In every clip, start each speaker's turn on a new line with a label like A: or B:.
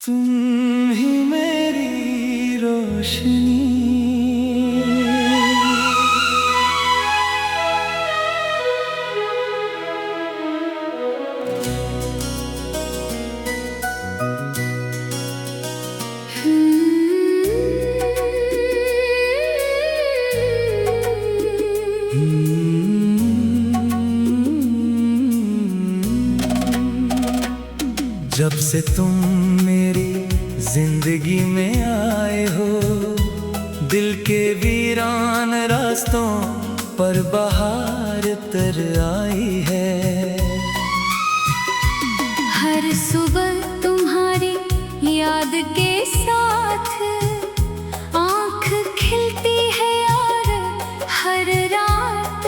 A: तुम ही मेरी रोशनी। जब से तुम मेरी जिंदगी में आए हो, दिल के वीरान रास्तों पर बहार तर आई है।
B: हर सुबह तुम्हारी याद के साथ आँख खिलती है और हर रात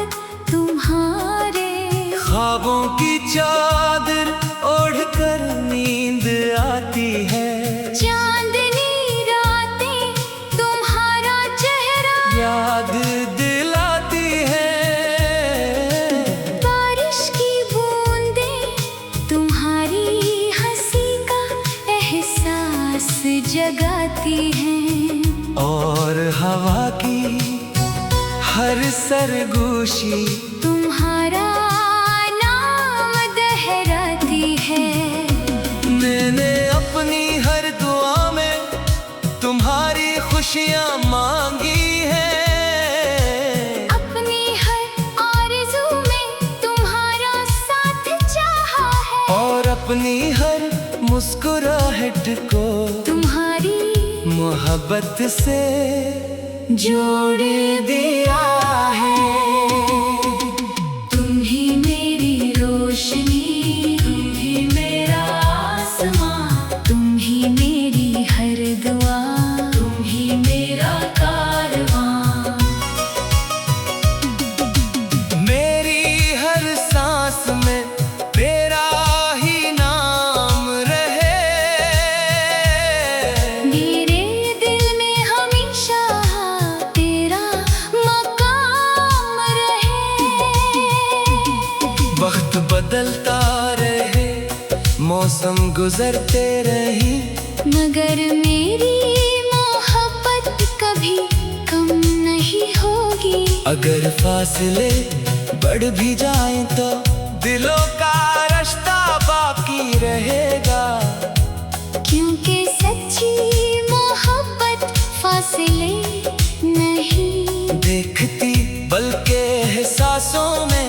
B: तुम्हारे
A: ख्वाबों की चादर ओढ़कर नींद आती है।
B: चांदनी रातें तुम्हारा चेहरा
A: याद दिलाती है।
B: बारिश की बूंदें तुम्हारी हंसी का एहसास जगाती हैं।
A: और हवा की हर सरगोशी
B: तुम्हारा नाम दोहराती है।
A: मैंने अपनी हर दुआ में तुम्हारी खुशियाँ मांगी हैं।
B: अपनी हर आरज़ू में तुम्हारा साथ चाहा है।
A: और अपनी हर मुस्कुराहट को
B: तुम्हारी
A: मोहब्बत से जोड़ दिया है।
B: तुम ही मेरी रोशनी, तुम ही मेरा आसमां, तुम ही मेरी हर दुआ, तुम ही मेरा कारवां।
A: मेरी हर सांस में तेरा ही नाम रहे।
B: मेरे दिल में हमेशा तेरा मकाम रहे।
A: वक्त बदलता रहे, मौसम गुजरते रही,
B: मगर मेरी मोहब्बत कभी कम नहीं होगी।
A: अगर फासले बढ़ भी जाएं तो दिलों का रिश्ता बाकी रहेगा।
B: क्योंकि सच्ची मोहब्बत फासले नहीं
A: देखती बल्कि एहसासों में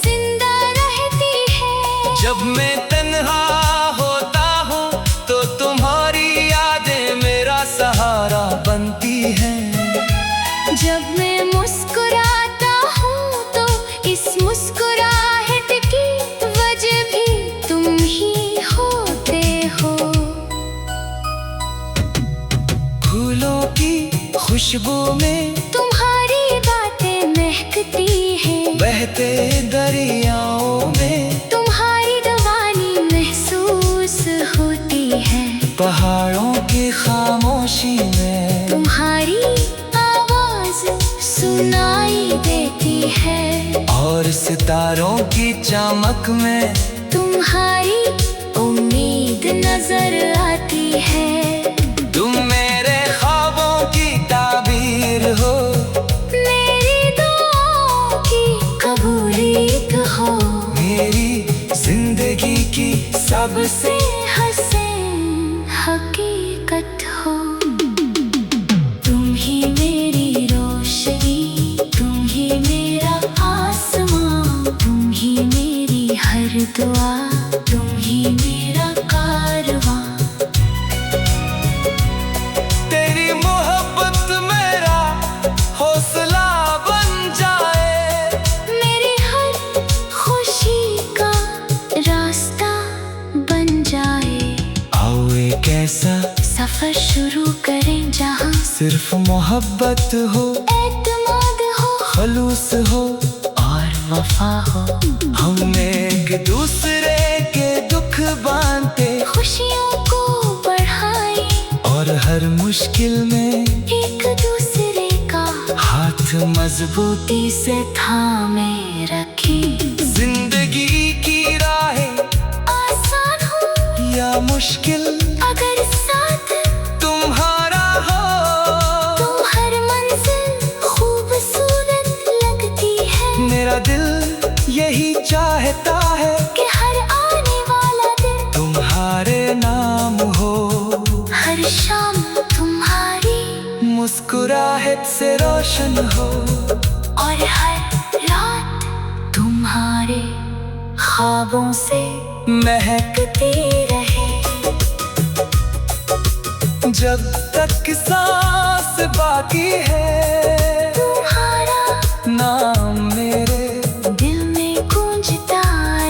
B: जिंदा रहती है।
A: जब मैं तन्हा होता हूँ तो तुम्हारी यादें मेरा सहारा बनती हैं।
B: जब मैं मुस्कुराता हूँ तो इस मुस्कुराहट की वजह भी तुम ही होते हो।
A: फूलों की खुशबू में
B: तुम्हारी बातें महकती हैं।
A: बहते दरियाओं में
B: तुम्हारी दवानी महसूस होती है।
A: पहाड़ों की खामोशी में
B: तुम्हारी आवाज सुनाई देती है।
A: और सितारों की चमक में
B: तुम्हारी उम्मीद नजर आती है।
A: तुम मेरे ख्वाबों की ताबीर हो,
B: मेरी दुआओं की कबूलियत हो।
A: मेरी जिंदगी की सबसे
B: हसीन हकीकत हो। तुम ही मेरी रोशनी, तुम ही मेरा आसमां, तुम ही मेरी हर दुआ, तुम ही मेरा कारवां।
A: तेरी मोहब्बत मेरा हौसला बन जाए।
B: मेरी हर खुशी का रास्ता बन जाए।
A: आओ एक ऐसा
B: सफर शुरू करें जहाँ
A: सिर्फ मोहब्बत हो,
B: एतमाद हो,
A: खलूस हो
B: और वफा हो।
A: हम एक दूसरे के दुख बांधते,
B: खुशियों को बढ़ाए
A: और हर मुश्किल में
B: एक दूसरे का
A: हाथ
B: मजबूती से थामे रखें।
A: जिंदगी की राहें
B: आसान हो
A: या मुश्किल,
B: अगर
A: नाम हो।
B: हर शाम तुम्हारी
A: मुस्कुराहट से रोशन हो,
B: और हर रात तुम्हारे ख्वाबों से
A: महकती
B: रहे।
A: जब तक सांस बाकी है,
B: तुम्हारा
A: नाम मेरे
B: दिल में गूंजता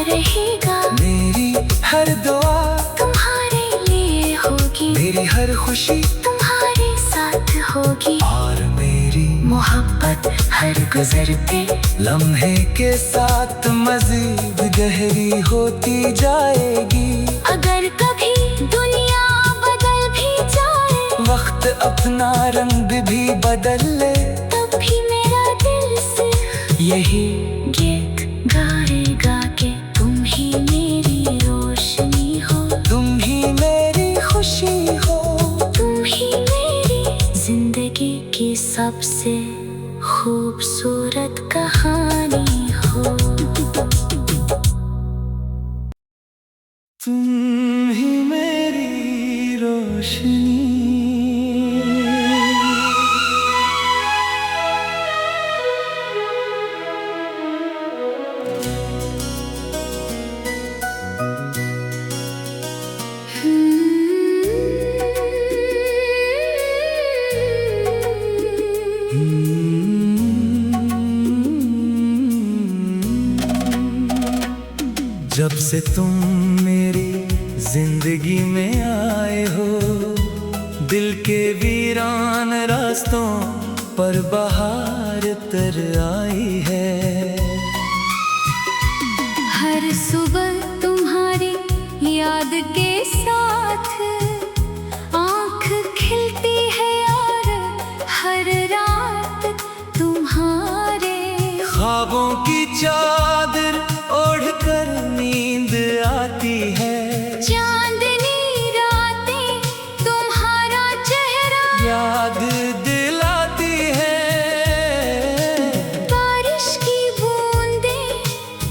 B: रहेगा।
A: मेरी हर दुआ
B: तुम्हारे लिए होगी,
A: मेरी हर खुशी
B: तुम्हारे साथ होगी।
A: और मेरी
B: मोहब्बत हर गुजरते
A: लम्हे के साथ मजीद गहरी होती जाएगी।
B: अगर कभी दुनिया बदल भी जाए,
A: वक्त अपना रंग भी बदल ले,
B: तब भी मेरा दिल से
A: यही
B: गीत गाएगा कि तुम ही मेरी रोशनी हो,
A: तुम ही मेरी खुशी हो।
B: तुम ही मेरी जिंदगी की सबसे खूबसूरत कहानी हो।
A: तुम ही मेरी रोशनी। जब से तुम मेरी जिंदगी में आए हो, दिल के वीरान रास्तों पर बहार तर आई है।
B: हर सुबह तुम्हारी याद के साथ आँख खिलती है, और हर रात तुम्हारे
A: ख्वाबों की चादर ओढ़कर नींद आती है।
B: चांदनी रातें तुम्हारा चेहरा
A: याद दिलाती है।
B: बारिश की बूंदें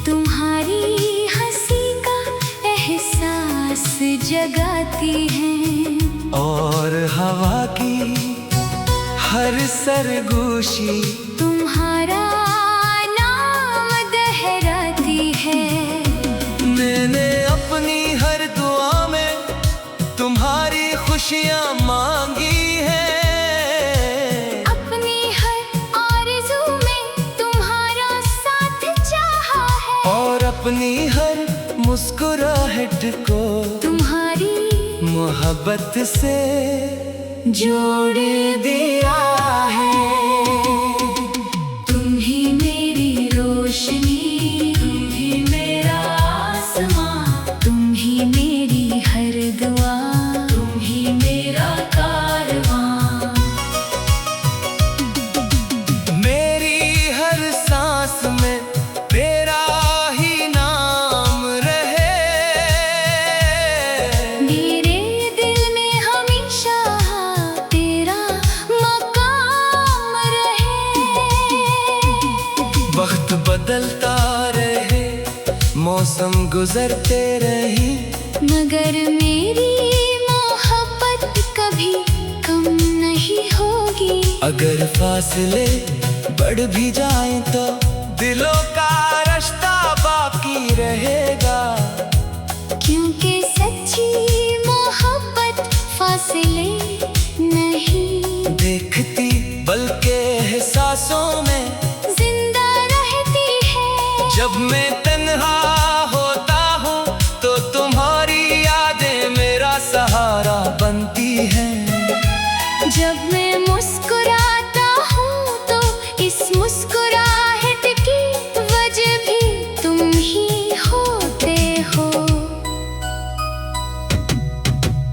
B: तुम्हारी हंसी का एहसास जगाती हैं।
A: और हवा की हर सरगोशी
B: तुम्हारा नाम दोहराती है।
A: मैंने अपनी हर दुआ में तुम्हारी खुशियाँ मांगी हैं।
B: अपनी हर आरज़ू में तुम्हारा साथ चाहा है,
A: और अपनी हर मुस्कुराहट को
B: तुम्हारी
A: मोहब्बत से जोड़ दिया है।
B: तुम ही मेरी रोशनी, तुम ही मेरा आसमां, तुम ही मेरी हर दुआ, तुम ही मेरा कारवां।
A: मेरी हर सांस में तेरा ही नाम रहे।
B: मेरे दिल में हमेशा तेरा मकाम रहे।
A: वक्त बदलता रहे, मौसम गुजरते रहे,
B: मगर मेरी मोहब्बत कभी कम नहीं होगी।
A: अगर फासले बढ़ भी जाएं तो दिलों का रिश्ता बाकी रहेगा।
B: क्योंकि सच्ची मोहब्बत फासले नहीं
A: देखती बल्कि एहसासों में
B: जिंदा रहती है।
A: जब मैं तन्हा होता हूँ तो तुम्हारी यादें मेरा सहारा बनती हैं।
B: जब मैं मुस्कुराता हूँ तो इस मुस्कुराहट की वजह भी तुम ही होते हो।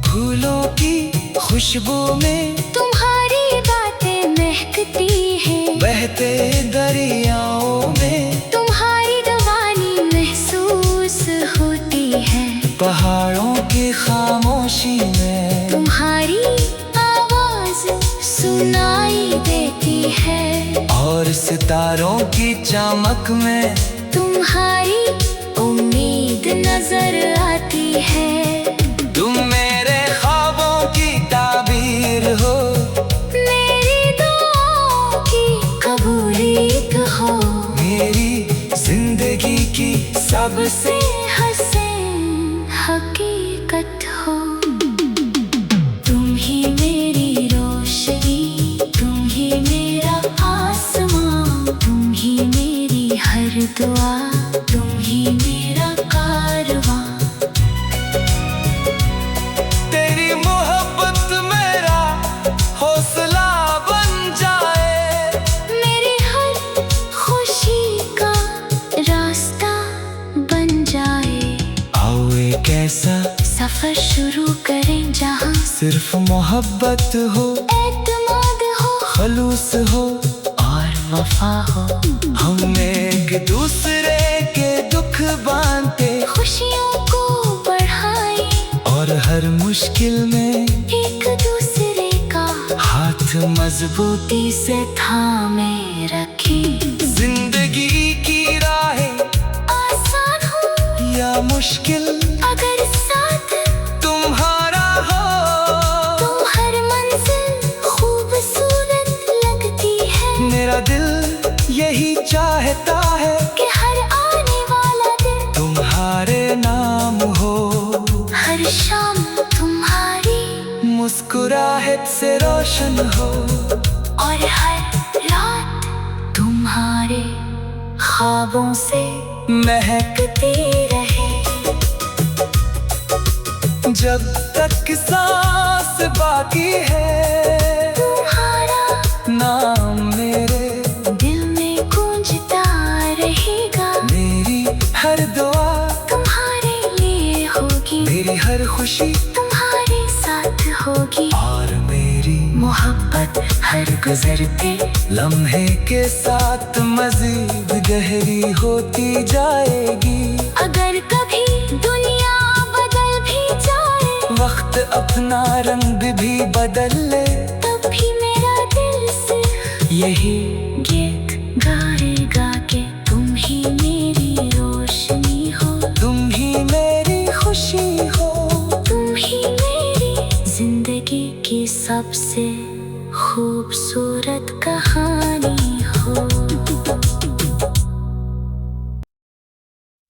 A: फूलों की खुशबू में
B: तुम्हारी बातें महकती हैं,
A: बहते दरियाओं में
B: तुम्हारी रवानी महसूस होती है।
A: पहाड़ों की खामोशी में
B: तुम्हारी आवाज सुनाई देती है,
A: और सितारों की चमक में
B: तुम्हारी उम्मीद नजर आती है।
A: तुम सिर्फ मोहब्बत हो,
B: एतमाद हो,
A: खलूस हो
B: और वफा हो।
A: हम एक दूसरे के दुख बांधते,
B: खुशियों को बढ़ाए
A: और हर मुश्किल में
B: एक दूसरे का
A: हाथ मजबूती
B: से थामे रखें।
A: जिंदगी की राहें
B: आसान हो
A: या मुश्किल,
B: अगर साथ
A: तुम्हारा हो
B: तो हर मंजिल खूबसूरत लगती है।
A: मेरा दिल यही चाहता है
B: कि हर आने वाला दिन
A: तुम्हारे नाम हो।
B: हर शाम तुम्हारी
A: मुस्कुराहट से रोशन हो,
B: और हर रात तुम्हारे ख्वाबों से
A: महकती
B: रहे।
A: जब तक सांस बाकी है,
B: तुम्हारा
A: नाम मेरे
B: दिल में गूंजता रहेगा।
A: मेरी हर दुआ
B: तुम्हारे लिए होगी,
A: मेरी हर खुशी
B: तुम्हारे साथ होगी।
A: और मेरी
B: मोहब्बत हर गुजरते
A: लम्हे के साथ मजीद गहरी होती जाएगी।
B: अगर कभी दुनिया बदल भी जाए,
A: वक्त अपना रंग भी बदल ले,
B: तब भी मेरा दिल से
A: यही
B: गीत गाएगा कि तुम ही मेरी रोशनी हो,
A: तुम ही मेरी खुशी हो।
B: तुम ही मेरी जिंदगी की सबसे खूबसूरत कहानी हो।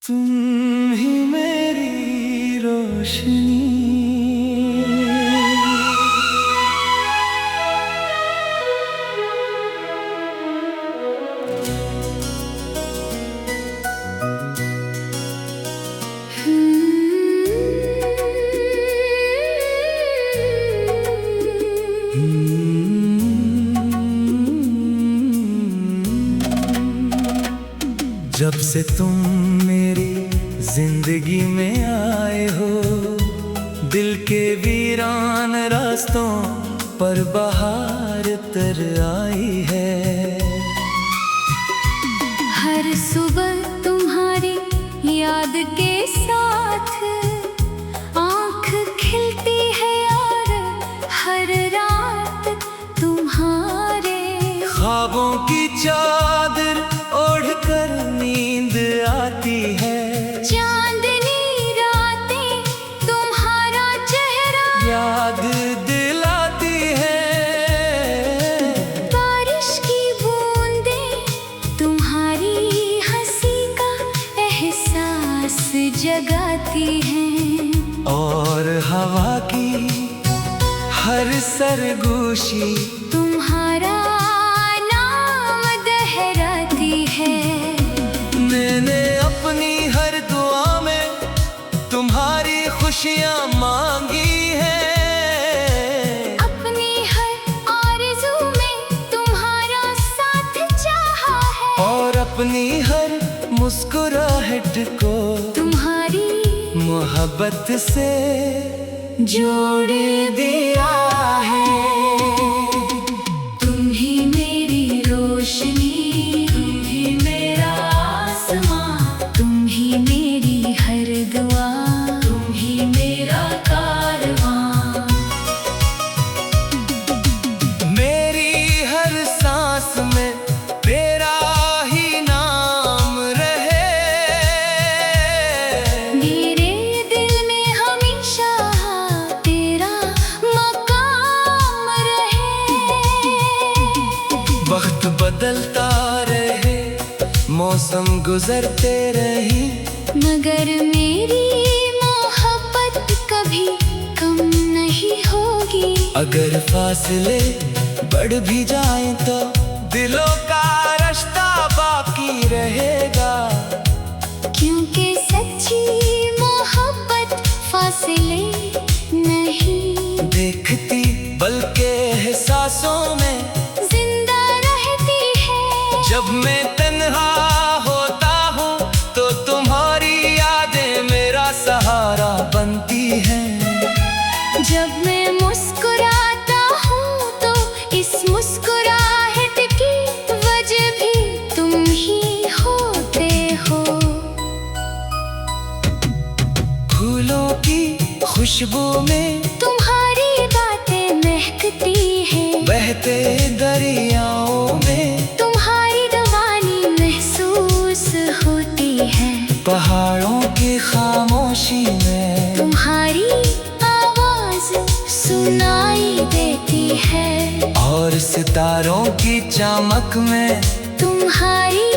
A: तुम ही मेरी रोशनी। जब से तुम मेरी जिंदगी में आए हो, दिल के वीरान रास्तों पर बहार तर आई है।
B: हर सुबह तुम्हारी याद के साथ आँख खिलती है, और हर रात तुम्हारे
A: ख्वाबों की चादर ओढ़कर नींद आती है।
B: चांदनी रातें तुम्हारा चेहरा
A: याद दिलाती है।
B: बारिश की बूंदें तुम्हारी हंसी का एहसास जगाती हैं।
A: और हवा की हर सरगोशी
B: तुम्हारा नाम दोहराती है।
A: मैंने अपनी हर दुआ में तुम्हारी खुशियाँ मांगी हैं।
B: अपनी हर आरज़ू में तुम्हारा साथ चाहा है,
A: और अपनी हर मुस्कुराहट को
B: तुम्हारी
A: मोहब्बत से
B: जोड़ दिया है। तुम ही मेरी रोशनी, तुम ही मेरा आसमां, तुम ही मेरी हर दुआ, तुम ही मेरा कारवां।
A: मेरी हर सांस में तेरा ही नाम रहे।
B: मेरे दिल में हमेशा तेरा मकाम रहे।
A: वक्त बदलता रहे, मौसम गुजरते रहे,
B: मगर मेरी मोहब्बत कभी कम नहीं होगी।
A: अगर फासले बढ़ भी जाएं तो दिलों का रिश्ता बाकी रहेगा।
B: क्योंकि सच्ची मोहब्बत फासले नहीं
A: देखती बल्कि एहसासों में
B: जिंदा रहती है।
A: जब मैं तन्हा होता हूँ तो तुम्हारी यादें मेरा सहारा बनती हैं।
B: जब मैं मुस्कुराता हूँ तो इस मुस्कुराहट की वजह भी तुम ही होते हो।
A: फूलों की खुशबू में
B: तुम्हारी बातें महकती हैं,
A: बहते दरियाओं में
B: तुम्हारी रवानी महसूस होती है।
A: पहाड़ों की खामोशी में
B: तुम्हारी आवाज सुनाई देती है,
A: और सितारों की चमक में
B: तुम्हारी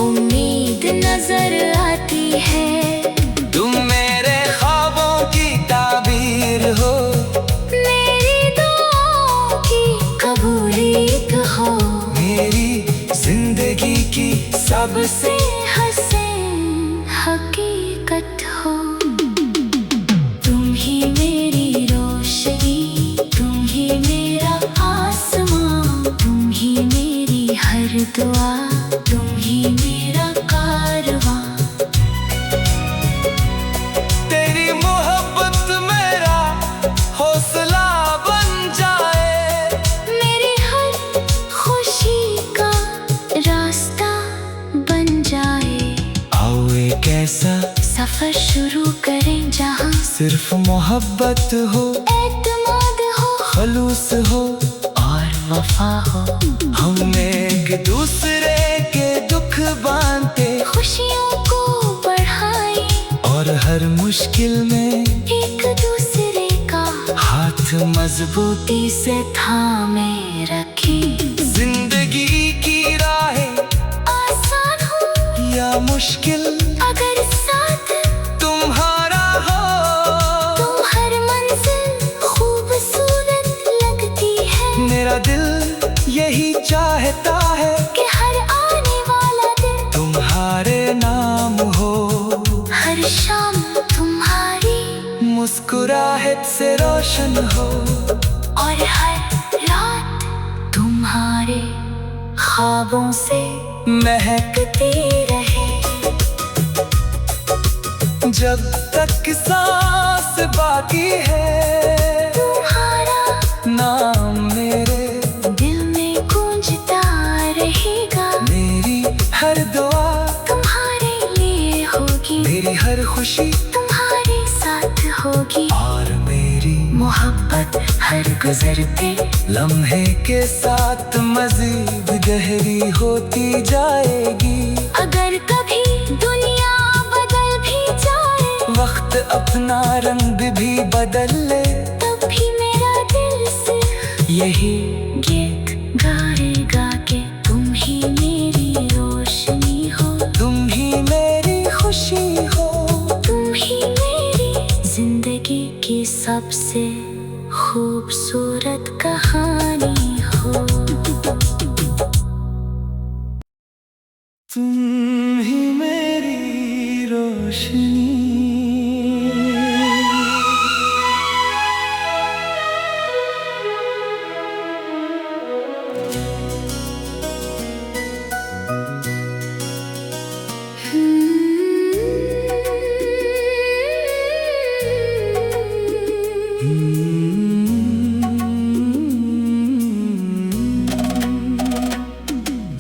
B: उम्मीद नजर आती है।
A: तुम मेरे ख्वाबों की ताबीर हो,
B: मेरी दुआओं की कबूलियत हो,
A: मेरी जिंदगी की सबसे
B: हसीन हकीकत हो। तुम ही मेरी रोशनी, तुम ही मेरा आसमां, तुम ही मेरी हर दुआ, तुम ही मेरा कारवां।
A: तेरी मोहब्बत मेरा हौसला बन जाए,
B: मेरी हर खुशी का रास्ता बन जाए।
A: आओ एक ऐसा
B: सफर शुरू करें जहाँ
A: सिर्फ मोहब्बत हो,
B: एतमाद हो,
A: खलूस हो,
B: और वफा हो।
A: हम एक दूसरे के दुख बांधते,
B: खुशियों को बढ़ाए,
A: और हर मुश्किल में
B: एक दूसरे का
A: हाथ
B: मजबूती से थामे रखें।
A: जिंदगी की राहें
B: आसान हो
A: या मुश्किल,
B: अगर साथ
A: तुम्हारा हो,
B: तुम हर मंजिल खूबसूरत लगती है।
A: मेरा दिल यही चाहता है
B: कि हर आने वाला दिन
A: तुम्हारे नाम हो,
B: हर शाम तुम्हारी
A: मुस्कुराहट से रोशन हो,
B: और हर रात तुम्हारे ख्वाबों से
A: महकती
B: रहे।
A: जब तक सांस बाकी है,
B: तुम्हारा
A: नाम मेरे
B: दिल में गूंजता रहेगा।
A: मेरी हर दुआ
B: तुम्हारे लिए होगी,
A: मेरी हर खुशी
B: तुम्हारे साथ होगी।
A: और मेरी
B: मोहब्बत हर गुजरते
A: लम्हे के साथ मजीद गहरी होती जाएगी।
B: अगर कभी दुनिया बदल भी जाए,
A: वक्त अपना रंग भी बदल ले,
B: तब भी मेरा दिल से
A: यही
B: गीत गाएगा कि तुम ही मेरी रोशनी हो,
A: तुम ही मेरी खुशी हो,
B: तुम ही मेरी जिंदगी की सबसे खूबसूरत कहानी हो।
A: तुम ही मेरी रोशनी।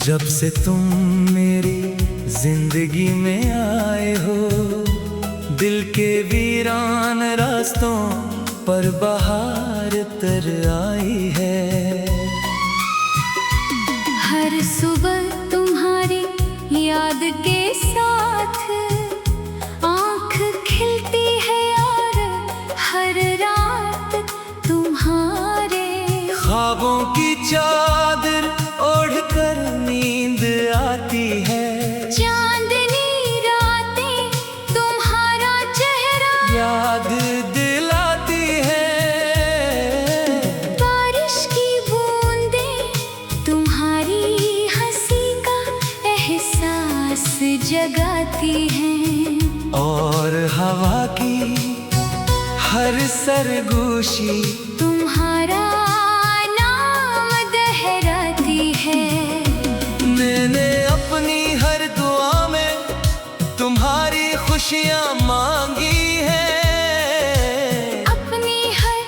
A: जब से तुम मेरी जिंदगी में आए हो, दिल के वीरान रास्तों पर बहार तर आई है।
B: हर सुबह तुम्हारी याद के साथ आँख खिलती है, और हर रात तुम्हारे
A: ख्वाबों की चादर ओढ़कर नींद आती है।
B: चांदनी रातें तुम्हारा चेहरा
A: याद दिलाती है।
B: बारिश की बूंदें तुम्हारी हंसी का एहसास जगाती हैं,
A: और हवा की हर सरगोशी
B: तुम्हारा नाम दोहराती है।
A: मैंने अपनी हर दुआ में तुम्हारी खुशियाँ मांगी है।
B: अपनी हर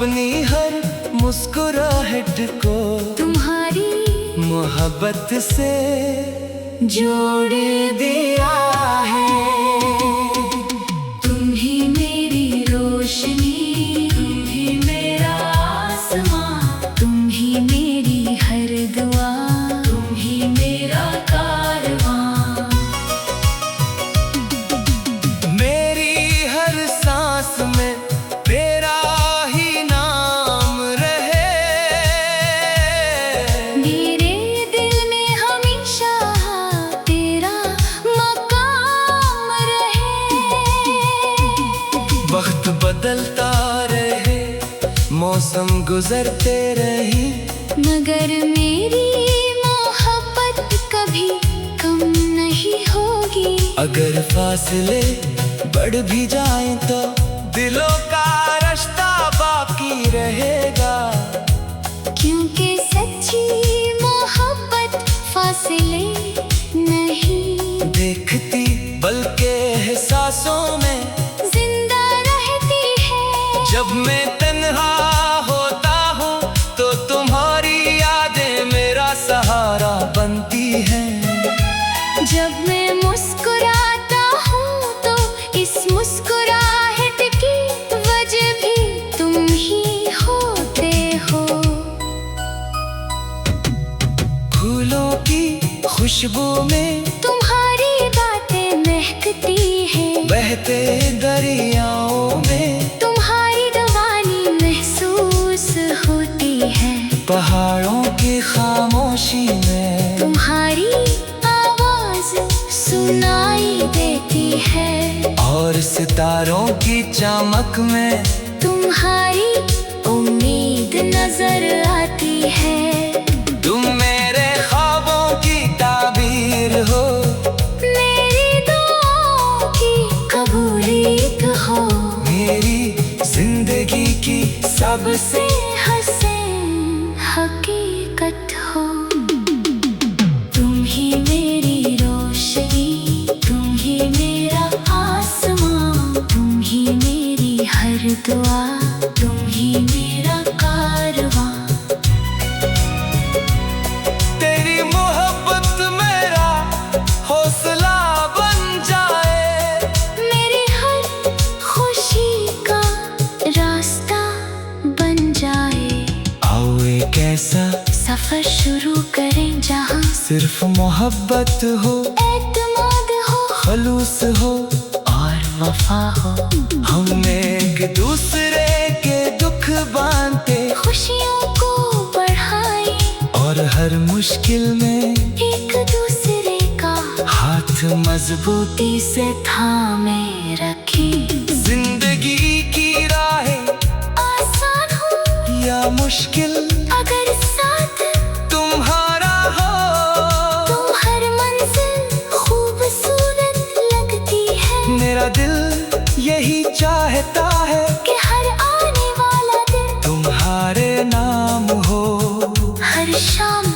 A: अपनी हर मुस्कुराहट को
B: तुम्हारी
A: मोहब्बत से
B: जोड़ दिया है। तुम ही मेरी रोशनी, तुम ही मेरा आसमां, तुम ही मेरी हर दुआ, तुम ही मेरा कारवां।
A: मेरी हर सांस में तेरा ही नाम रहे,
B: मेरे दिल में हमेशा तेरा मकाम रहे।
A: वक्त बदलता रहे, मौसम गुजरते रहे,
B: मगर मेरी मोहब्बत कभी कम नहीं होगी।
A: अगर फासले बढ़ भी जाएं तो दिलों का रिश्ता बाकी रहेगा।
B: क्योंकि सच्ची मोहब्बत फासले नहीं
A: देखती बल्कि एहसासों में
B: जिंदा रहती है।
A: जब मैं तन्हा होता हूँ तो तुम्हारी यादें मेरा सहारा बनती हैं।
B: जब मैं मुस्कुराता हूँ तो इस मुस्कुराहट की वजह भी तुम ही होते हो।
A: फूलों की खुशबू में
B: तुम्हारी बातें महकती हैं,
A: बहते दरियाओं में
B: तुम्हारी रवानी महसूस होती है।
A: पहाड़ों की खामोशी में
B: तुम्हारी आवाज सुनाई देती है,
A: और सितारों की चमक में
B: तुम्हारी उम्मीद नजर आती है।
A: तुम मेरे ख्वाबों की ताबीर हो,
B: मेरी दुआओं की कबूलियत हो,
A: मेरी जिंदगी की सबसे
B: हसीन हकीकत हो। तुम ही मेरी रोशनी, तुम ही मेरा आसमां, तुम ही मेरी हर दुआ, तुम ही मेरा कारवां।
A: तेरी मोहब्बत मेरा हौसला बन जाए,
B: मेरी हर खुशी का रास्ता बन जाए।
A: आओ एक ऐसा
B: सफर शुरू करें जहाँ
A: सिर्फ मोहब्बत हो,
B: एतमाद हो
A: खलूस हो,
B: और वफा हो।
A: हम एक दूसरे के दुख बांधते,
B: खुशियों को बढ़ाए,
A: और हर मुश्किल में
B: एक दूसरे का
A: हाथ मजबूती
B: से थामे रखें।
A: जिंदगी की राहें
B: आसान हो
A: या मुश्किल,
B: अगर साथ
A: तुम्हारा हो
B: तो हर मंजिल खूबसूरत लगती है।
A: मेरा दिल यही चाहता है
B: कि हर आने वाला दिन
A: तुम्हारे नाम हो।
B: हर शाम